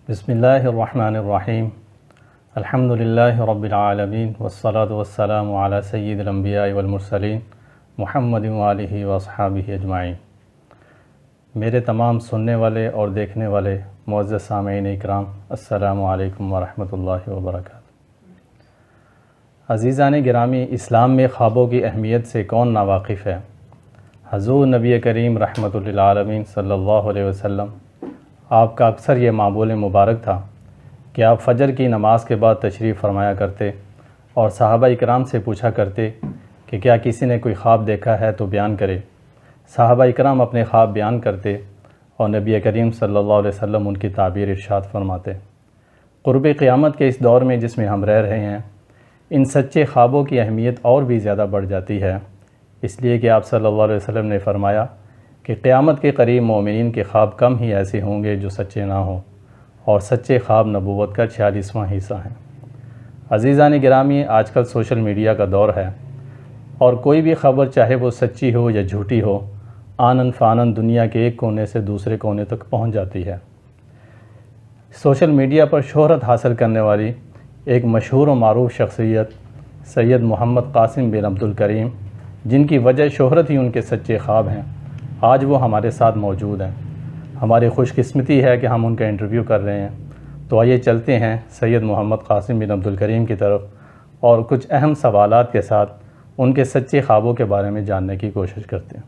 بسم اللہ الرحمن الرحیم الحمدللہ رب العالمین والصلاة والسلام علی سید الانبیاء والمرسلین محمد وآلہ واصحابہ اجمعین۔ میرے تمام سننے والے اور دیکھنے والے معزز سامعین اکرام، السلام علیکم ورحمۃ اللہ وبرکاتہ۔ عزیزان گرامی، اسلام میں خوابوں کی اہمیت سے کون ناواقف ہے؟ حضور نبی کریم رحمۃ للعالمین صلی اللہ علیہ وسلم، آپ کا اکثر یہ معمول مبارک تھا کہ آپ فجر کی نماز کے بعد تشریف فرمایا کرتے اور صحابہ اکرام سے پوچھا کرتے کہ کیا کسی نے کوئی خواب دیکھا ہے تو بیان کرے۔ صحابہ اکرام اپنے خواب بیان کرتے اور نبی کریم صلی اللہ علیہ وسلم ان کی تعبیر ارشاد فرماتے۔ قرب قیامت کے اس دور میں جس میں ہم رہ رہے ہیں، ان سچے خوابوں کی اہمیت اور بھی زیادہ بڑھ جاتی ہے، اس لیے کہ آپ صلی اللہ علیہ وسلم نے فرمایا کہ قیامت کے قریب مومنین کے خواب کم ہی ایسے ہوں گے جو سچے نہ ہوں، اور سچے خواب نبوت کا 46واں حصہ ہیں۔ عزیزان گرامی، آج کل سوشل میڈیا کا دور ہے، اور کوئی بھی خبر چاہے وہ سچی ہو یا جھوٹی ہو، آنن فانن دنیا کے ایک کونے سے دوسرے کونے تک پہنچ جاتی ہے۔ سوشل میڈیا پر شہرت حاصل کرنے والی ایک مشہور و معروف شخصیت سید محمد قاسم بن عبد الکریم، جن کی وجہ شہرت ہی ان کے سچے خواب ہیں، آج وہ ہمارے ساتھ موجود ہیں۔ ہماری خوش قسمتی ہے کہ ہم ان کا انٹرویو کر رہے ہیں، تو آئیے چلتے ہیں سید محمد قاسم بن عبد الکریم کی طرف اور کچھ اہم سوالات کے ساتھ ان کے سچے خوابوں کے بارے میں جاننے کی کوشش کرتے ہیں۔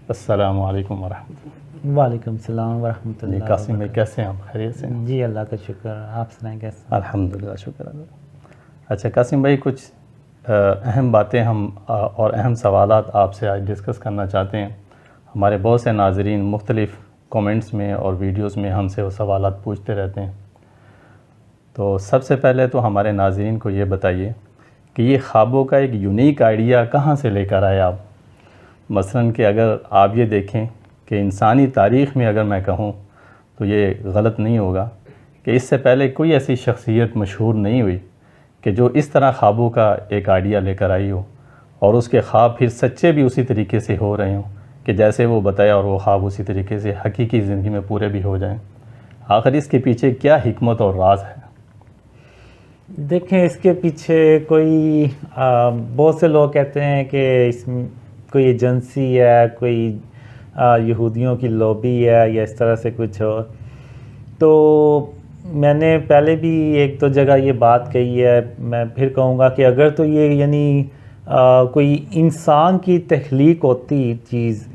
السلام علیکم ورحمۃ اللہ۔ وعلیکم السلام ورحمۃ اللہ۔ قاسم بھائی کیسے ہیں آپ؟ خیریت سے ہیں؟ جی اللہ کا شکر، آپ سنائیں کیسے؟ الحمدللہ، شکر اللہ۔ اچھا قاسم بھائی، کچھ اہم باتیں ہم اور اہم سوالات آپ سے آج ڈسکس کرنا چاہتے ہیں۔ ہمارے بہت سے ناظرین مختلف کومنٹس میں اور ویڈیوز میں ہم سے وہ سوالات پوچھتے رہتے ہیں، تو سب سے پہلے تو ہمارے ناظرین کو یہ بتائیے کہ یہ خوابوں کا ایک یونیک آئیڈیا کہاں سے لے کر آئے آپ؟ مثلاً کہ اگر آپ یہ دیکھیں کہ انسانی تاریخ میں اگر میں کہوں تو یہ غلط نہیں ہوگا کہ اس سے پہلے کوئی ایسی شخصیت مشہور نہیں ہوئی کہ جو اس طرح خوابوں کا ایک آئیڈیا لے کر آئی ہو، اور اس کے خواب پھر سچے بھی اسی طریقے سے ہو رہے ہوں کہ جیسے وہ بتایا، اور وہ خواب اسی طریقے سے حقیقی زندگی میں پورے بھی ہو جائیں۔ آخر اس کے پیچھے کیا حکمت اور راز ہے؟ دیکھیں، اس کے پیچھے کوئی بہت سے لوگ کہتے ہیں کہ اس میں کوئی ایجنسی ہے، کوئی یہودیوں کی لابی ہے یا اس طرح سے کچھ ہو۔ تو میں نے پہلے بھی ایک دو جگہ یہ بات کہی ہے، میں پھر کہوں گا کہ اگر تو یہ یعنی کوئی انسان کی تخلیق ہوتی چیز،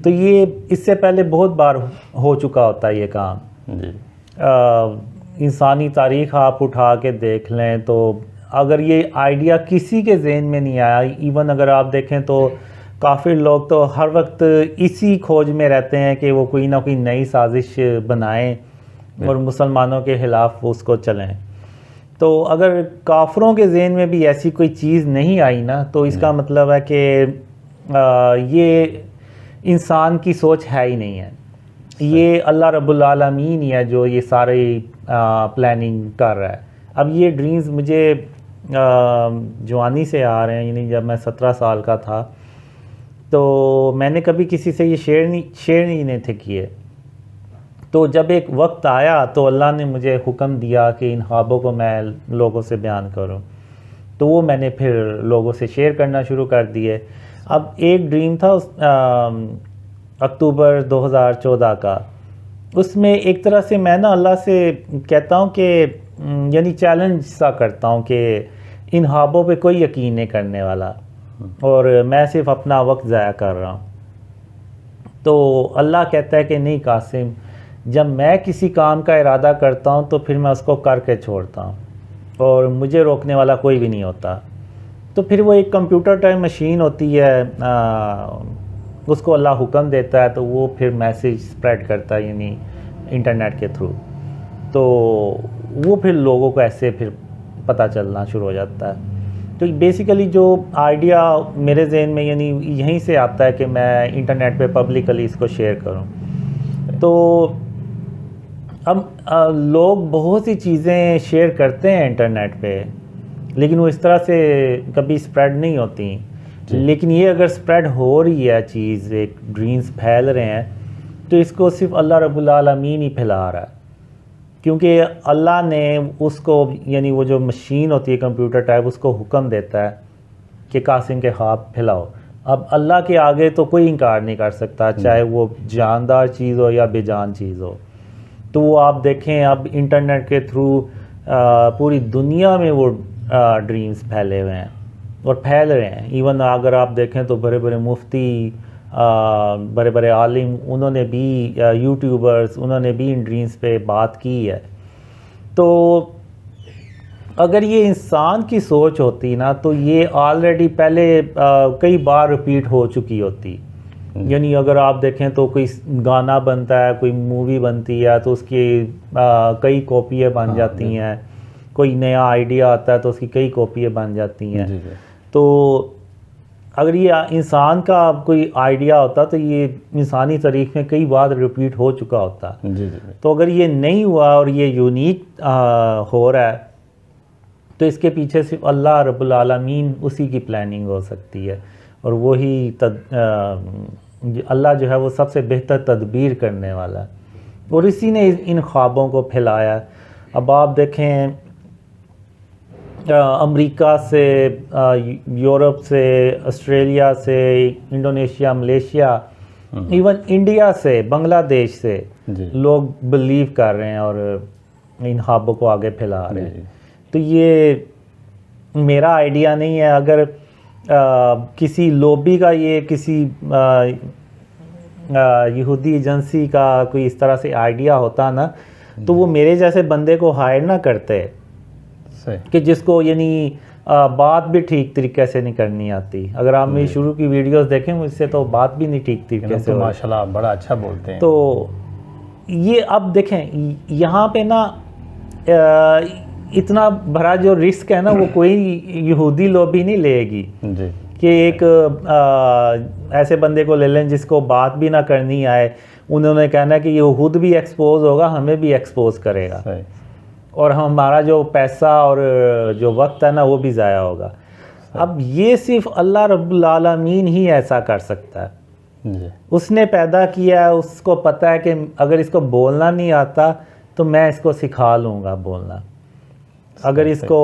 تو یہ اس سے پہلے بہت بار ہو چکا ہوتا ہے یہ کام۔ جی، انسانی تاریخ آپ اٹھا کے دیکھ لیں تو اگر یہ آئیڈیا کسی کے ذہن میں نہیں آیا، ایون اگر آپ دیکھیں تو کافر لوگ تو ہر وقت اسی کھوج میں رہتے ہیں کہ وہ کوئی نہ کوئی نئی سازش بنائیں اور مسلمانوں کے خلاف اس کو چلیں۔ تو اگر کافروں کے ذہن میں بھی ایسی کوئی چیز نہیں آئی نا، تو اس کا مطلب ہے کہ یہ انسان کی سوچ ہے ہی نہیں ہے، یہ اللہ رب العالمین ہی ہے جو یہ ساری پلاننگ کر رہا ہے۔ اب یہ ڈریمز مجھے جوانی سے آ رہے ہیں، یعنی جب میں 17 سال کا تھا تو میں نے کبھی کسی سے یہ شیئر نہیں تھے کیے۔ تو جب ایک وقت آیا تو اللہ نے مجھے حکم دیا کہ ان خوابوں کو میں لوگوں سے بیان کروں، تو وہ میں نے پھر لوگوں سے شیئر کرنا شروع کر دیے۔ اب ایک ڈریم تھا اکتوبر 2014 کا، اس میں ایک طرح سے میں نا اللہ سے کہتا ہوں کہ یعنی چیلنج سا کرتا ہوں کہ ان خوابوں پہ کوئی یقین نہیں کرنے والا، اور میں صرف اپنا وقت ضائع کر رہا ہوں۔ تو اللہ کہتا ہے کہ نہیں قاسم، جب میں کسی کام کا ارادہ کرتا ہوں تو پھر میں اس کو کر کے چھوڑتا ہوں، اور مجھے روکنے والا کوئی بھی نہیں ہوتا۔ تو پھر وہ ایک کمپیوٹر ٹائم مشین ہوتی ہے، اس کو اللہ حکم دیتا ہے تو وہ پھر میسیج سپریڈ کرتا ہے، یعنی انٹرنیٹ کے تھرو، تو وہ پھر لوگوں کو ایسے پھر پتہ چلنا شروع ہو جاتا ہے۔ تو بیسیکلی جو آئیڈیا میرے ذہن میں یعنی یہیں سے آتا ہے کہ میں انٹرنیٹ پہ پبلکلی اس کو شیئر کروں۔ تو اب لوگ بہت سی چیزیں شیئر کرتے ہیں انٹرنیٹ پہ، لیکن وہ اس طرح سے کبھی سپریڈ نہیں ہوتی۔ لیکن یہ اگر سپریڈ ہو رہی ہے چیز، ایک ڈریمز پھیل رہے ہیں، تو اس کو صرف اللہ رب العالمین ہی پھیلا رہا ہے، کیونکہ اللہ نے اس کو یعنی وہ جو مشین ہوتی ہے کمپیوٹر ٹائپ اس کو حکم دیتا ہے کہ قاسم کے خواب پھیلاؤ. اب اللہ کے آگے تو کوئی انکار نہیں کر سکتا, چاہے وہ جاندار چیز ہو یا بے جان چیز ہو. تو وہ آپ دیکھیں اب انٹرنیٹ کے تھرو پوری دنیا میں وہ ڈریمز پھیلے ہوئے ہیں اور پھیل رہے ہیں. ایون اگر آپ دیکھیں تو بڑے بڑے مفتی, بڑے بڑے عالم, انہوں نے بھی یوٹیوبرز, انہوں نے بھی ان ڈریمز پہ بات کی ہے. تو اگر یہ انسان کی سوچ ہوتی نا تو یہ آلریڈی پہلے کئی بار ریپیٹ ہو چکی ہوتی. یعنی اگر آپ دیکھیں تو کوئی گانا بنتا ہے, کوئی مووی بنتی ہے تو اس کی کئی کاپیاں بن جاتی ہیں. کوئی نیا آئیڈیا آتا ہے تو اس کی کئی کاپیاں بن جاتی ہیں. تو اگر یہ انسان کا کوئی آئیڈیا ہوتا تو یہ انسانی تاریخ میں کئی بار ریپیٹ ہو چکا ہوتا. تو اگر یہ نہیں ہوا اور یہ یونیک ہو رہا ہے تو اس کے پیچھے صرف اللہ رب العالمین اسی کی پلاننگ ہو سکتی ہے, اور وہی اللہ جو ہے وہ سب سے بہتر تدبیر کرنے والا ہے, اور اسی نے ان خوابوں کو پھیلایا. اب آپ دیکھیں امریکہ سے, یورپ سے, آسٹریلیا سے, انڈونیشیا, ملیشیا, ایون انڈیا سے, بنگلہ دیش سے لوگ بلیو کر رہے ہیں اور ان خوابوں کو آگے پھیلا رہے ہیں. تو یہ میرا آئیڈیا نہیں ہے. اگر کسی لوبی کا یہ کسی یہودی ایجنسی کا کوئی اس طرح سے آئیڈیا ہوتا نا تو وہ میرے جیسے بندے کو ہائر نہ کرتے کہ جس کو یعنی بات بھی ٹھیک طریقے سے نہیں کرنی آتی. اگر آپ میری شروع کی ویڈیوز دیکھیں مجھ سے تو بات بھی نہیں ٹھیک طریقے سے. ماشاءاللہ آپ بڑا اچھا بولتے ہیں. تو یہ اب دیکھیں یہاں پہ نا اتنا بڑا جو رسک ہے نا وہ کوئی یہودی لوبی نہیں لے گی کہ ایک ایسے بندے کو لے لیں جس کو بات بھی نہ کرنی آئے. انہوں نے کہنا ہے کہ یہ خود بھی ایکسپوز ہوگا, ہمیں بھی ایکسپوز کرے گا, اور ہمارا جو پیسہ اور جو وقت ہے نا وہ بھی ضائع ہوگا. اب یہ صرف اللہ رب العالمین ہی ایسا کر سکتا ہے. اس نے پیدا کیا ہے, اس کو پتہ ہے کہ اگر اس کو بولنا نہیں آتا تو میں اس کو سکھا لوں گا بولنا. اگر اس کو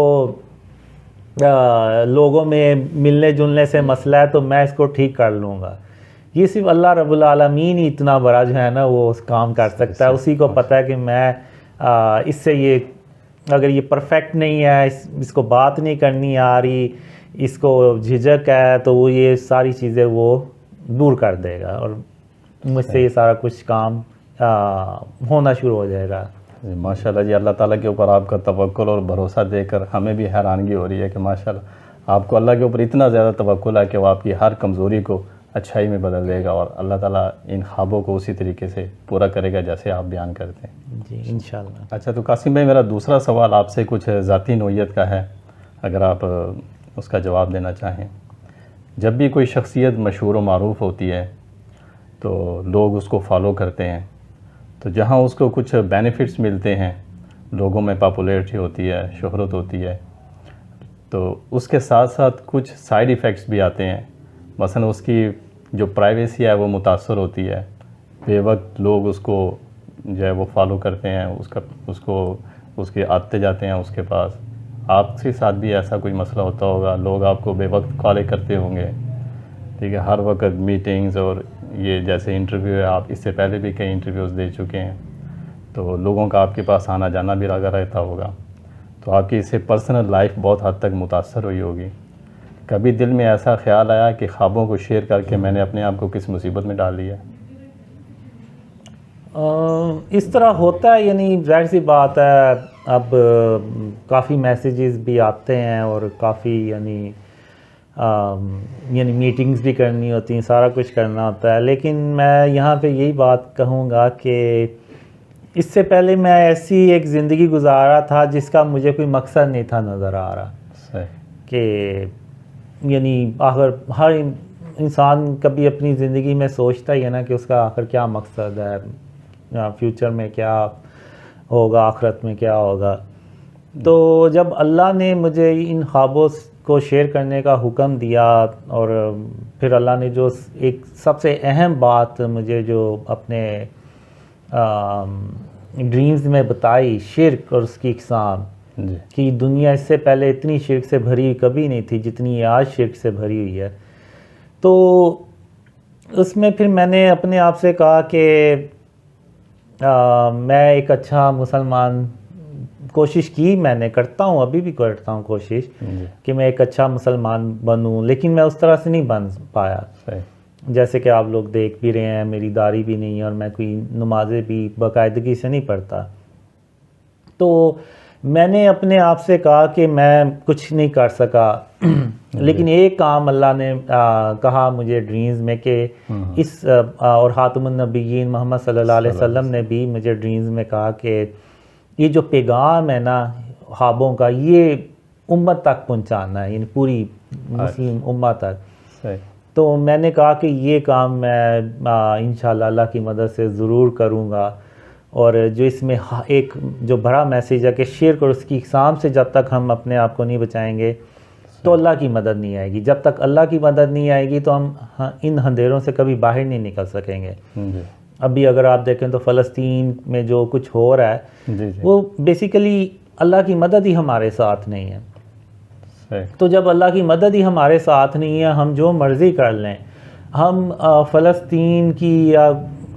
لوگوں میں ملنے جلنے سے مسئلہ ہے تو میں اس کو ٹھیک کر لوں گا. یہ صرف اللہ رب العالمین ہی اتنا بڑا جو ہے نا وہ کام کر سکتا ہے. اسی کو پتہ ہے کہ میں اس سے یہ اگر یہ پرفیکٹ نہیں ہے, اس کو بات نہیں کرنی آ رہی, اس کو جھجک ہے, تو وہ یہ ساری چیزیں وہ دور کر دے گا اور مجھ سے یہ سارا کچھ کام ہونا شروع ہو جائے گا. ماشاءاللہ جی, اللہ تعالیٰ کے اوپر آپ کا توکل اور بھروسہ دے کر ہمیں بھی حیرانگی ہو رہی ہے کہ ماشاءاللہ آپ کو اللہ کے اوپر اتنا زیادہ توکل ہے کہ وہ آپ کی ہر کمزوری کو اچھائی میں بدل دے گا, اور اللہ تعالیٰ ان خوابوں کو اسی طریقے سے پورا کرے گا جیسے آپ بیان کرتے ہیں. جی انشاءاللہ. اچھا, تو قاسم بھائی میرا دوسرا سوال آپ سے کچھ ذاتی نوعیت کا ہے, اگر آپ اس کا جواب دینا چاہیں. جب بھی کوئی شخصیت مشہور و معروف ہوتی ہے تو لوگ اس کو فالو کرتے ہیں, تو جہاں اس کو کچھ بینیفٹس ملتے ہیں, لوگوں میں پاپولیرٹی ہوتی ہے, شہرت ہوتی ہے, تو اس کے ساتھ ساتھ کچھ سائیڈ ایفیکٹس بھی آتے ہیں. مثلا اس کی جو پرائیویسی ہے وہ متاثر ہوتی ہے. بے وقت لوگ اس کو جو ہے وہ فالو کرتے ہیں, اس کے آتے جاتے ہیں اس کے پاس. آپ کے ساتھ بھی ایسا کوئی مسئلہ ہوتا ہوگا, لوگ آپ کو بے وقت کالیں کرتے ہوں گے, ٹھیک ہے, ہر وقت میٹنگز, اور یہ جیسے انٹرویو ہے, آپ اس سے پہلے بھی کئی انٹرویوز دے چکے ہیں, تو لوگوں کا آپ کے پاس آنا جانا بھی لگا رہتا ہوگا, تو آپ کی اس سے پرسنل لائف بہت حد تک متاثر ہوئی ہوگی. کبھی دل میں ایسا خیال آیا کہ خوابوں کو شیئر کر کے میں نے اپنے آپ کو کس مصیبت میں ڈال لیا؟ اس طرح ہوتا ہے, یعنی ظاہر سی بات ہے. اب کافی میسیجز بھی آتے ہیں اور کافی یعنی میٹنگز بھی کرنی ہوتی ہیں, سارا کچھ کرنا ہوتا ہے. لیکن میں یہاں پہ یہی بات کہوں گا کہ اس سے پہلے میں ایسی ایک زندگی گزارا تھا جس کا مجھے کوئی مقصد نہیں تھا نظر آ رہا. کہ یعنی آخر ہر انسان کبھی اپنی زندگی میں سوچتا ہی ہے نا کہ اس کا آخر کیا مقصد ہے, فیوچر میں کیا ہوگا, آخرت میں کیا ہوگا. تو جب اللہ نے مجھے ان خوابوں کو شیئر کرنے کا حکم دیا, اور پھر اللہ نے جو ایک سب سے اہم بات مجھے جو اپنے ڈریمز میں بتائی شرک اور اس کی اقسام جی کہ دنیا اس سے پہلے اتنی شرک سے بھری ہوئی کبھی نہیں تھی جتنی آج شرک سے بھری ہوئی ہے. تو اس میں پھر میں نے اپنے آپ سے کہا کہ میں ایک اچھا مسلمان کوشش کی، میں نے کرتا ہوں، ابھی بھی کرتا ہوں کوشش کہ میں ایک اچھا مسلمان بنوں، لیکن میں اس طرح سے نہیں بن پایا. جیسے کہ آپ لوگ دیکھ بھی رہے ہیں میری داڑھی بھی نہیں ہے اور میں کوئی نمازیں بھی باقاعدگی سے نہیں پڑھتا. تو میں نے اپنے آپ سے کہا کہ میں کچھ نہیں کر سکا، لیکن ایک کام اللہ نے کہا مجھے ڈریمز میں کہ اس اور خاتم النبیین محمد صلی اللہ علیہ وسلم نے بھی مجھے ڈریمز میں کہا کہ یہ جو پیغام ہے نا خوابوں کا، یہ امت تک پہنچانا ہے، یعنی پوری مسلم امت تک. تو میں نے کہا کہ یہ کام میں انشاءاللہ اللہ کی مدد سے ضرور کروں گا. اور جو اس میں ایک جو بڑا میسیج ہے کہ شرک اور اس کی اقسام سے جب تک ہم اپنے آپ کو نہیں بچائیں گے تو اللہ کی مدد نہیں آئے گی. جب تک اللہ کی مدد نہیں آئے گی تو ہم ان اندھیروں سے کبھی باہر نہیں نکل سکیں گے. ابھی اگر آپ دیکھیں تو فلسطین میں جو کچھ ہو رہا ہے وہ بیسیکلی اللہ کی مدد ہی ہمارے ساتھ نہیں ہے. تو جب اللہ کی مدد ہی ہمارے ساتھ نہیں ہے، ہم جو مرضی کر لیں، ہم فلسطین کی یا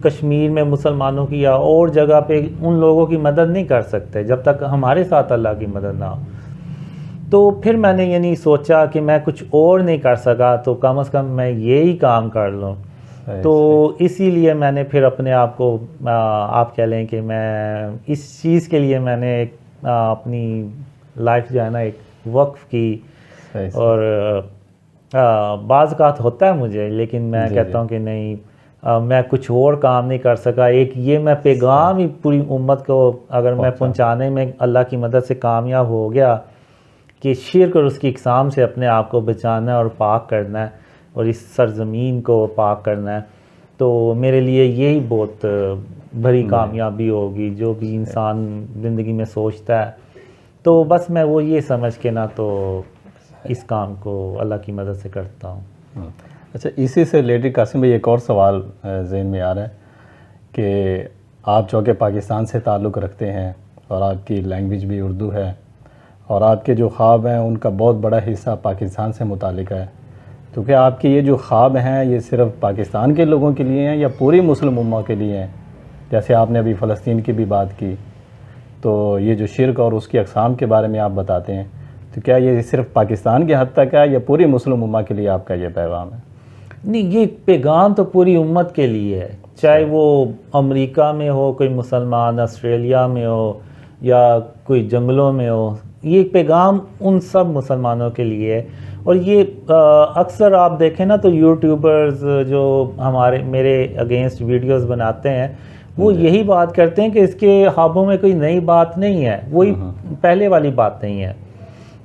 کشمیر میں مسلمانوں کی یا اور جگہ پہ ان لوگوں کی مدد نہیں کر سکتے جب تک ہمارے ساتھ اللہ کی مدد نہ ہو. تو پھر میں نے یعنی سوچا کہ میں کچھ اور نہیں کر سکا تو کم از کم میں یہی کام کر لوں. تو اسی لیے میں نے پھر اپنے آپ کو آپ کہہ لیں کہ میں اس چیز کے لیے میں نے اپنی لائف جو ہے نا ایک وقف کی. اور بعض اوقات ہوتا ہے مجھے، لیکن میں کہتا ہوں کہ نہیں، میں کچھ اور کام نہیں کر سکا. ایک یہ میں پیغام ہی پوری امت کو اگر میں پہنچانے میں اللہ کی مدد سے کامیاب ہو گیا کہ شرک اور اس کی اقسام سے اپنے آپ کو بچانا ہے اور پاک کرنا ہے اور اس سرزمین کو پاک کرنا ہے، تو میرے لیے یہی بہت بڑی کامیابی ہوگی جو بھی انسان زندگی میں سوچتا ہے. تو بس میں وہ یہ سمجھ کے نا تو اس کام کو اللہ کی مدد سے کرتا ہوں. اچھا، اسی سے ریلیٹڈ قاسم بھائی ایک اور سوال ذہن میں آ رہا ہے کہ آپ چونکہ پاکستان سے تعلق رکھتے ہیں اور آپ کی لینگویج بھی اردو ہے اور آپ کے جو خواب ہیں ان کا بہت بڑا حصہ پاکستان سے متعلق ہے، تو کیا آپ کے یہ جو خواب ہیں یہ صرف پاکستان کے لوگوں کے لیے ہیں یا پوری مسلم امت کے لیے ہیں؟ جیسے آپ نے ابھی فلسطین کی بھی بات کی، تو یہ جو شرک اور اس کی اقسام کے بارے میں آپ بتاتے ہیں، تو کیا یہ صرف پاکستان کے حد تک ہے یا پوری مسلم امت کے لیے آپ کا یہ پیغام ہے؟ نہیں، یہ پیغام تو پوری امت کے لیے ہے، چاہے وہ امریکہ میں ہو کوئی مسلمان، آسٹریلیا میں ہو یا کوئی جنگلوں میں ہو، یہ پیغام ان سب مسلمانوں کے لیے ہے. اور یہ اکثر آپ دیکھیں نا تو یوٹیوبرز جو میرے اگینسٹ ویڈیوز بناتے ہیں وہ یہی بات کرتے ہیں کہ اس کے خوابوں میں کوئی نئی بات نہیں ہے، وہی پہلے والی بات نہیں ہے.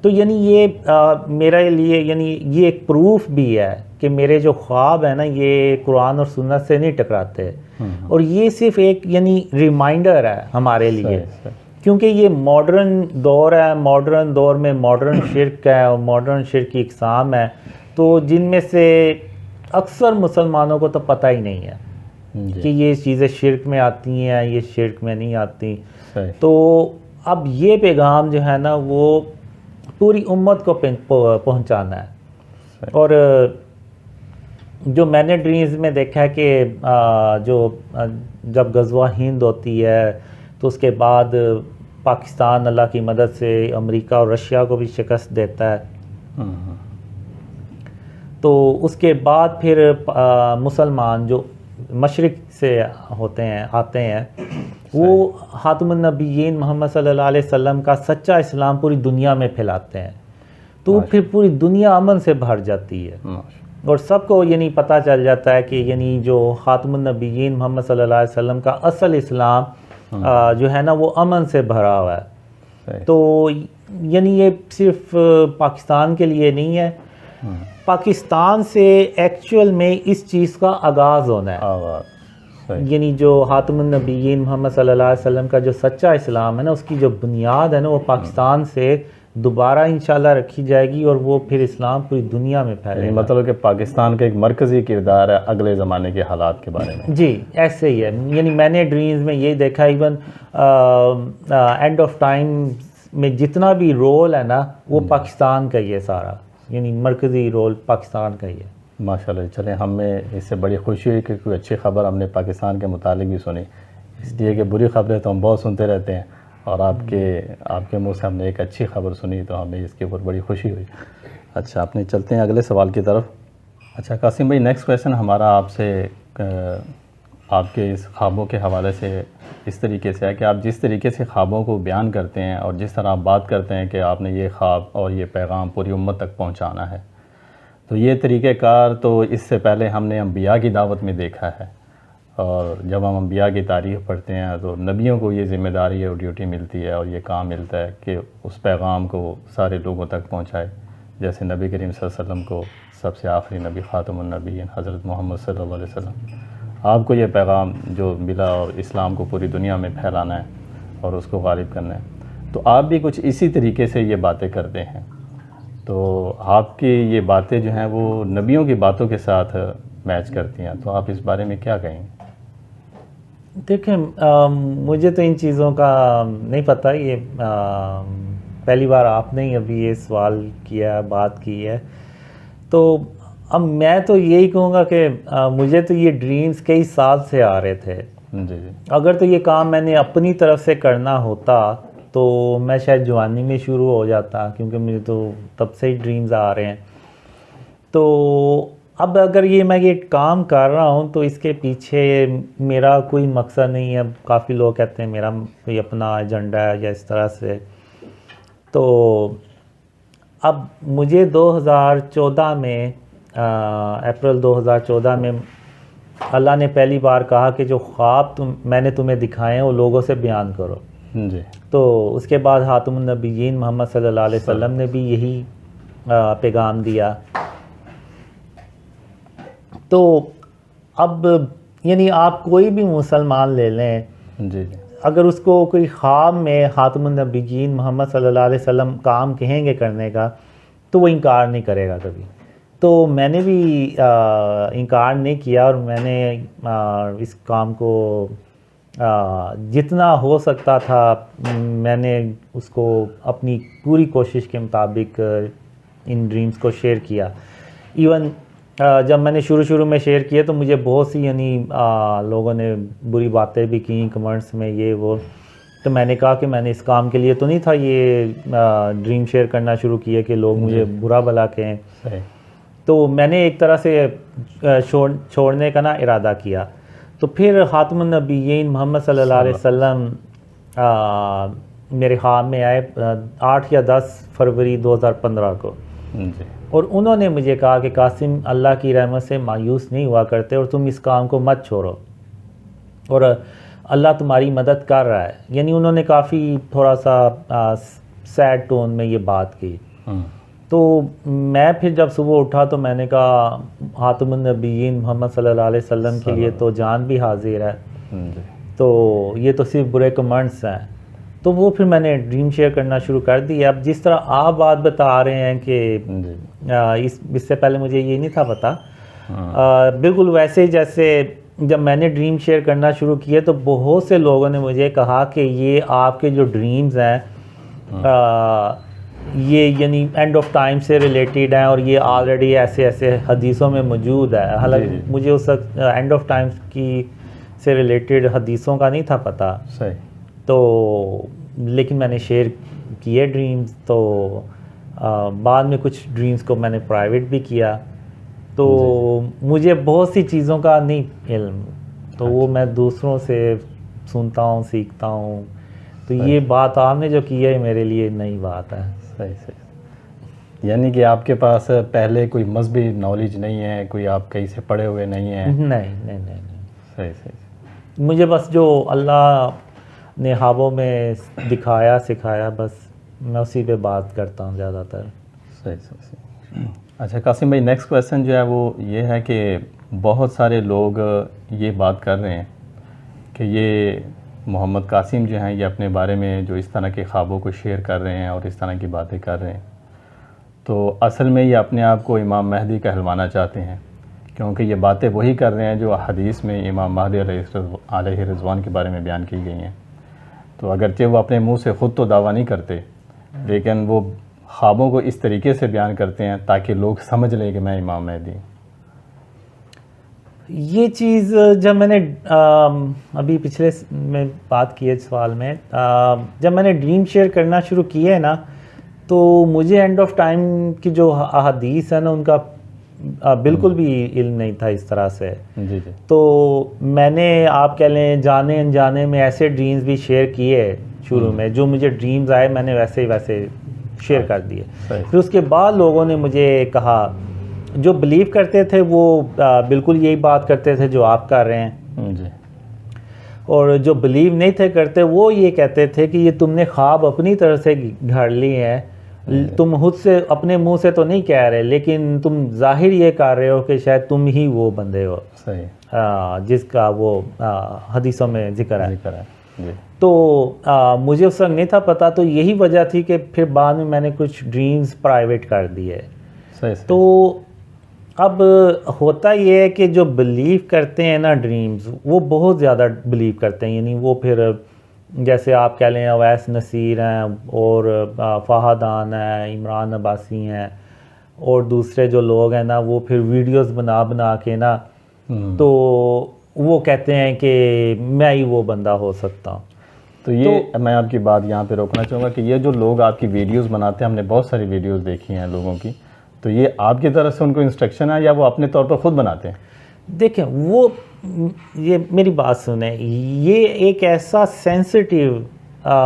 تو یعنی یہ میرے لیے یعنی یہ ایک پروف بھی ہے کہ میرے جو خواب ہیں نا یہ قرآن اور سنت سے نہیں ٹکراتے، اور یہ صرف ایک یعنی ریمائنڈر ہے ہمارے لیے، کیونکہ یہ ماڈرن دور ہے، ماڈرن دور میں ماڈرن شرک ہے اور ماڈرن شرک کی اقسام ہے، تو جن میں سے اکثر مسلمانوں کو تو پتہ ہی نہیں ہے کہ یہ چیزیں شرک میں آتی ہیں، یہ شرک میں نہیں آتی. تو اب یہ پیغام جو ہے نا وہ پوری امت کو پہنچانا ہے. اور جو میں نے ڈریمز میں دیکھا ہے کہ جب غزوہ ہند ہوتی ہے تو اس کے بعد پاکستان اللہ کی مدد سے امریکہ اور رشیا کو بھی شکست دیتا ہے، تو اس کے بعد پھر مسلمان جو مشرق سے آتے ہیں وہ خاتم النبیین محمد صلی اللہ علیہ وسلم کا سچا اسلام پوری دنیا میں پھیلاتے ہیں، تو پھر پوری دنیا امن سے بھر جاتی ہے اور سب کو یعنی پتہ چل جاتا ہے کہ یعنی جو خاتم النبیین محمد صلی اللہ علیہ وسلم کا اصل اسلام جو ہے نا وہ امن سے بھرا ہوا ہے. تو یعنی یہ صرف پاکستان کے لیے نہیں ہے، پاکستان سے ایکچول میں اس چیز کا آغاز ہونا ہے. یعنی جو خاتم النبیین محمد صلی اللہ علیہ وسلم کا جو سچا اسلام ہے نا اس کی جو بنیاد ہے نا وہ پاکستان سے دوبارہ انشاءاللہ رکھی جائے گی اور وہ پھر اسلام پوری دنیا میں پھیلے گا۔ مطلب کہ پاکستان کا ایک مرکزی کردار ہے اگلے زمانے کے حالات کے بارے میں۔ جی ایسے ہی ہے، یعنی میں نے ڈریمز میں یہ دیکھا، ایون اینڈ آف ٹائم میں جتنا بھی رول ہے نا وہ پاکستان کا ہی ہے سارا، یعنی مرکزی رول پاکستان کا ہی ہے۔ ماشاءاللہ، چلیں ہمیں اس سے بڑی خوشی ہوئی کہ کوئی اچھی خبر ہم نے پاکستان کے متعلق بھی سنی، اس لیے کہ بری خبریں تو ہم بہت سنتے رہتے ہیں، اور آپ کے منہ سے ہم نے ایک اچھی خبر سنی تو ہمیں اس کے اوپر بڑی خوشی ہوئی۔ اچھا، اپنے چلتے ہیں اگلے سوال کی طرف۔ اچھا قاسم بھائی، نیکسٹ کویشچن ہمارا آپ سے آپ کے اس خوابوں کے حوالے سے اس طریقے سے ہے کہ آپ جس طریقے سے خوابوں کو بیان کرتے ہیں اور جس طرح آپ بات کرتے ہیں کہ آپ نے یہ خواب اور یہ پیغام پوری امت تک پہنچانا ہے، تو یہ طریقہ کار تو اس سے پہلے ہم نے انبیاء کی دعوت میں دیکھا ہے، اور جب ہم انبیاء کی تاریخ پڑھتے ہیں تو نبیوں کو یہ ذمہ داری اور ڈیوٹی ملتی ہے اور یہ کام ملتا ہے کہ اس پیغام کو سارے لوگوں تک پہنچائے، جیسے نبی کریم صلی اللہ علیہ وسلم کو سب سے آخری نبی خاتم النبیین حضرت محمد صلی اللہ علیہ وسلم، آپ کو یہ پیغام جو ملا اور اسلام کو پوری دنیا میں پھیلانا ہے اور اس کو غالب کرنا ہے، تو آپ بھی کچھ اسی طریقے سے یہ باتیں کرتے ہیں، تو آپ کی یہ باتیں جو ہیں وہ نبیوں کی باتوں کے ساتھ میچ کرتی ہیں، تو آپ اس بارے میں کیا کہیں؟ دیکھیں مجھے تو ان چیزوں کا نہیں پتہ، یہ پہلی بار آپ نے ہی ابھی یہ سوال کیا، بات کی ہے، تو اب میں تو یہی کہوں گا کہ مجھے تو یہ ڈریمز کئی سال سے آ رہے تھے۔ جی جی، اگر تو یہ کام میں نے اپنی طرف سے کرنا ہوتا تو میں شاید جوانی میں شروع ہو جاتا، کیونکہ مجھے تو تب سے ہی ڈریمز آ رہے ہیں۔ تو اب اگر میں یہ کام کر رہا ہوں تو اس کے پیچھے میرا کوئی مقصد نہیں ہے۔ کافی لوگ کہتے ہیں میرا کوئی اپنا ایجنڈا ہے یا اس طرح سے، تو اب مجھے 2014 میں اپریل 2014 میں اللہ نے پہلی بار کہا کہ جو خواب میں نے تمہیں دکھائے ہیں وہ لوگوں سے بیان کرو۔ جی، تو اس کے بعد خاتم النبیین محمد صلی اللہ علیہ وسلم نے بھی یہی پیغام دیا۔ تو اب یعنی آپ کوئی بھی مسلمان لے لیں، جی جی، اگر اس کو کوئی خواب میں خاتم النبیین محمد صلی اللہ علیہ وسلم کام کہیں گے کرنے کا تو وہ انکار نہیں کرے گا کبھی۔ تو میں نے بھی انکار نہیں کیا، اور میں نے اس کام کو جتنا ہو سکتا تھا میں نے اس کو اپنی پوری کوشش کے مطابق ان ڈریمز کو شیئر کیا۔ ایون جب میں نے شروع میں شیئر کیا تو مجھے بہت سی لوگوں نے بری باتیں بھی کیں کمنٹس میں، یہ وہ، تو میں نے کہا کہ میں نے اس کام کے لیے تو نہیں تھا یہ ڈریم شیئر کرنا شروع کیا کہ لوگ مجھے برا بھلا کہیں۔ صحیح۔ تو میں نے ایک طرح سے چھوڑنے کا ارادہ کیا۔ تو پھر خاتم النبیین محمد صلی اللہ علیہ وسلم میرے خواب میں آئے 8 یا 10 فروری 2015 کو، جی، اور انہوں نے مجھے کہا کہ قاسم، اللہ کی رحمت سے مایوس نہیں ہوا کرتے اور تم اس کام کو مت چھوڑو، اور اللہ تمہاری مدد کر رہا ہے۔ یعنی انہوں نے کافی تھوڑا سا سیڈ ٹون میں یہ بات کی۔ تو میں پھر جب صبح اٹھا تو میں نے کہا خاتم النبیین محمد صلی اللہ علیہ وسلم کے لیے تو جان بھی حاضر ہے، تو یہ تو صرف برے کمنٹس ہیں۔ تو وہ پھر میں نے ڈریم شیئر کرنا شروع کر دی۔ اب جس طرح آپ بات بتا رہے ہیں کہ اس سے پہلے مجھے یہ نہیں تھا پتہ، بالکل ویسے جیسے جب میں نے ڈریم شیئر کرنا شروع کیے تو بہت سے لوگوں نے مجھے کہا کہ یہ آپ کے جو ڈریمز ہیں یہ یعنی اینڈ آف ٹائم سے ریلیٹڈ ہیں، اور یہ آلریڈی ایسے حدیثوں میں موجود ہے۔ حالانکہ مجھے اس وقت اینڈ آف ٹائم کی سے ریلیٹڈ حدیثوں کا نہیں تھا پتہ، صحیح، تو لیکن میں نے شیئر کیے ڈریمز۔ تو بعد میں کچھ ڈریمز کو میں نے پرائیویٹ بھی کیا، تو مجھے بہت سی چیزوں کا نہیں علم، تو وہ میں دوسروں سے سنتا ہوں، سیکھتا ہوں۔ تو یہ بات آپ نے جو کی ہے میرے لیے نئی بات ہے۔ صحیح صحیح، یعنی کہ آپ کے پاس پہلے کوئی مذہبی نالج نہیں ہے، کوئی آپ کہیں سے پڑھے ہوئے نہیں ہیں؟ نہیں۔ صحیح صحیح، مجھے بس جو اللہ نے خوابوں میں دکھایا سکھایا، بس میں اسی پہ بات کرتا ہوں زیادہ تر۔ صحیح۔ اچھا قاسم بھائی، نیکسٹ کویسچن جو ہے وہ یہ ہے کہ بہت سارے لوگ یہ بات کر رہے ہیں کہ یہ محمد قاسم جو ہیں یہ اپنے بارے میں جو اس طرح کے خوابوں کو شیئر کر رہے ہیں اور اس طرح کی باتیں کر رہے ہیں، تو اصل میں یہ اپنے آپ کو امام مہدی کہلوانا چاہتے ہیں، کیونکہ یہ باتیں وہی کر رہے ہیں جو حدیث میں امام مہدی علیہ رضوان کے بارے میں بیان کی گئی ہیں۔ تو اگرچہ وہ اپنے منہ سے خود تو دعویٰ نہیں کرتے، لیکن وہ خوابوں کو اس طریقے سے بیان کرتے ہیں تاکہ لوگ سمجھ لیں کہ میں امام مہدی ہوں۔ یہ چیز جب میں نے ابھی پچھلے میں بات کی ہے سوال میں، جب میں نے ڈریم شیئر کرنا شروع کیے نا، تو مجھے اینڈ آف ٹائم کی جو احادیث ہے نا ان کا بالکل بھی علم نہیں تھا اس طرح سے۔ جی جی۔ تو میں نے آپ کہہ لیں جانے انجانے میں ایسے ڈریمز بھی شیئر کیے شروع میں، جو مجھے ڈریمز آئے میں نے ویسے ہی ویسے شیئر کر دیے۔ پھر اس کے بعد لوگوں نے مجھے کہا، جو بلیو کرتے تھے وہ بالکل یہی بات کرتے تھے جو آپ کر رہے ہیں، جی۔ اور جو بلیو نہیں تھے کرتے وہ یہ کہتے تھے کہ یہ تم نے خواب اپنی طرح سے گھڑ لیے ہیں، تم خود سے اپنے منہ سے تو نہیں کہہ رہے، لیکن تم ظاہر یہ کر رہے ہو کہ شاید تم ہی وہ بندے ہو صحیح، جس کا وہ حدیثوں میں ذکر ہے۔ جی۔ تو مجھے اس وقت نہیں تھا پتہ، تو یہی وجہ تھی کہ پھر بعد میں نے کچھ ڈریمز پرائیویٹ کر دیے۔ صحیح۔ تو اب ہوتا یہ ہے کہ جو بلیو کرتے ہیں نا ڈریمز، وہ بہت زیادہ بلیو کرتے ہیں، یعنی وہ پھر جیسے آپ کہہ لیں اویس نصیر ہیں اور فہدان ہیں، عمران عباسی ہیں، اور دوسرے جو لوگ ہیں نا وہ پھر ویڈیوز بنا بنا کے نا تو وہ کہتے ہیں کہ میں ہی وہ بندہ ہو سکتا ہوں۔ تو یہ میں آپ کی بات یہاں پہ روکنا چاہوں گا کہ یہ جو لوگ آپ کی ویڈیوز بناتے ہیں، ہم نے بہت ساری ویڈیوز دیکھی ہیں لوگوں کی، تو یہ آپ کی طرف سے ان کو انسٹرکشن ہے یا وہ اپنے طور پر خود بناتے ہیں؟ دیکھیں وہ یہ میری بات سنیں، یہ ایک ایسا سینسٹیو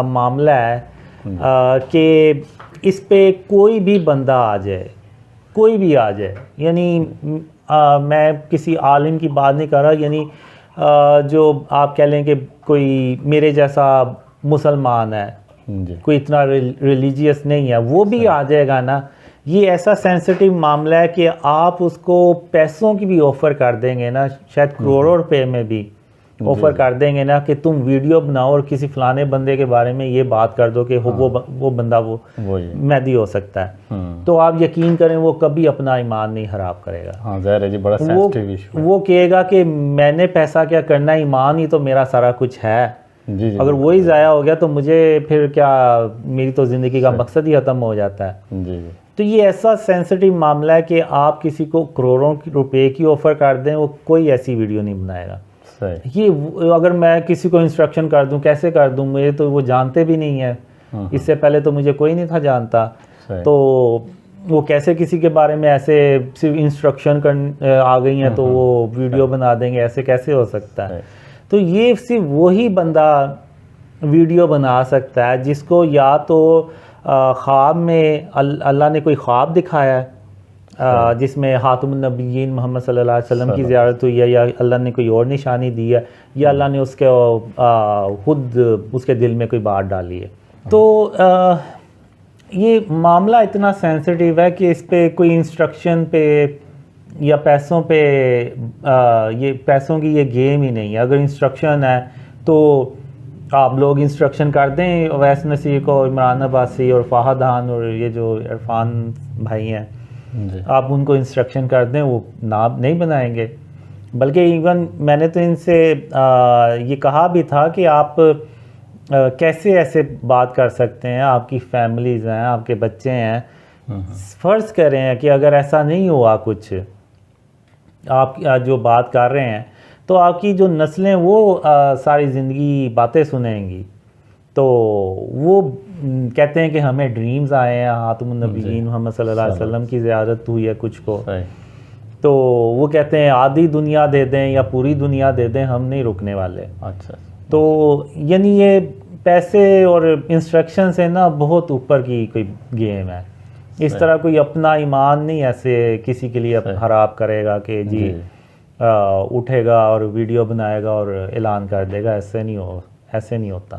معاملہ ہے کہ اس پہ کوئی بھی بندہ آ جائے، کوئی بھی آ جائے، یعنی میں کسی عالم کی بات نہیں کر رہا، یعنی جو آپ کہہ لیں کہ کوئی میرے جیسا مسلمان ہے، کوئی اتنا ریلیجیس نہیں ہے، وہ بھی آ جائے گا نا، یہ ایسا سینسٹیو معاملہ ہے کہ آپ اس کو پیسوں کی بھی آفر کر دیں گے نا، شاید کروڑوں روپے میں بھی آفر کر دیں گے نا کہ تم ویڈیو بناؤ اور کسی فلانے بندے کے بارے میں یہ بات کر دو کہ وہ بندہ وہ مہدی ہو سکتا ہے، تو آپ یقین کریں وہ کبھی اپنا ایمان نہیں خراب کرے گا۔ ہاں ظاہر ہے جی، بڑا سینسٹیو ایشو ہے۔ وہ کہے گا کہ میں نے پیسہ کیا کرنا، ایمان ہی تو میرا سارا کچھ ہے، اگر وہی ضائع ہو گیا تو مجھے پھر کیا، میری تو زندگی کا مقصد ہی ختم ہو جاتا ہے۔ جی۔ تو یہ ایسا سینسٹیو معاملہ ہے کہ آپ کسی کو کروڑوں روپے کی آفر کر دیں، وہ کوئی ایسی ویڈیو نہیں بنائے گا۔ یہ اگر میں کسی کو انسٹرکشن کر دوں، کیسے کر دوں، مجھے تو وہ جانتے بھی نہیں ہیں، اس سے پہلے تو مجھے کوئی نہیں تھا جانتا، تو وہ کیسے کسی کے بارے میں ایسے صرف انسٹرکشن آ گئی ہیں تو وہ ویڈیو بنا دیں گے، ایسے کیسے ہو سکتا ہے؟ تو یہ صرف وہی بندہ ویڈیو بنا سکتا ہے جس کو یا تو خواب میں اللہ نے کوئی خواب دکھایا ہے جس میں خاتم النبیین محمد صلی اللہ علیہ وسلم کی زیارت ہوئی ہے، یا اللہ نے کوئی اور نشانی دی ہے، یا اللہ نے اس کے خود اس کے دل میں کوئی بات ڈالی ہے۔ تو یہ معاملہ اتنا سینسٹیو ہے کہ اس پہ کوئی انسٹرکشن پہ یا پیسوں پہ یہ پیسوں کی یہ گیم ہی نہیں ہے۔ اگر انسٹرکشن ہے تو آپ لوگ انسٹرکشن کر دیں اویس نصیر کو، عمران عباسی اور فہدان اور یہ جو عرفان بھائی ہیں، آپ ان کو انسٹرکشن کر دیں، وہ نام نہیں بنائیں گے۔ بلکہ ایون میں نے تو ان سے یہ کہا بھی تھا کہ آپ کیسے ایسے بات کر سکتے ہیں، آپ کی فیملیز ہیں، آپ کے بچے ہیں، فرض کریں کہ اگر ایسا نہیں ہوا کچھ، آپ جو بات کر رہے ہیں، تو آپ کی جو نسلیں وہ ساری زندگی باتیں سنیں گی۔ تو وہ کہتے ہیں کہ ہمیں ڈریمز آئے ہیں، خاتم النبیین محمد صلی اللہ علیہ وسلم کی زیارت ہوئی ہے کچھ کو، تو وہ کہتے ہیں آدھی دنیا دے دیں یا پوری دنیا دے دیں، ہم نہیں رکنے والے۔ اچھا، تو یعنی یہ پیسے اور انسٹرکشن سے نا بہت اوپر کی کوئی گیم ہے۔ اس طرح کوئی اپنا ایمان نہیں ایسے کسی کے لیے خراب کرے گا کہ جی اٹھے گا اور ویڈیو بنائے گا اور اعلان کر دے گا، ایسے نہیں ہوتا۔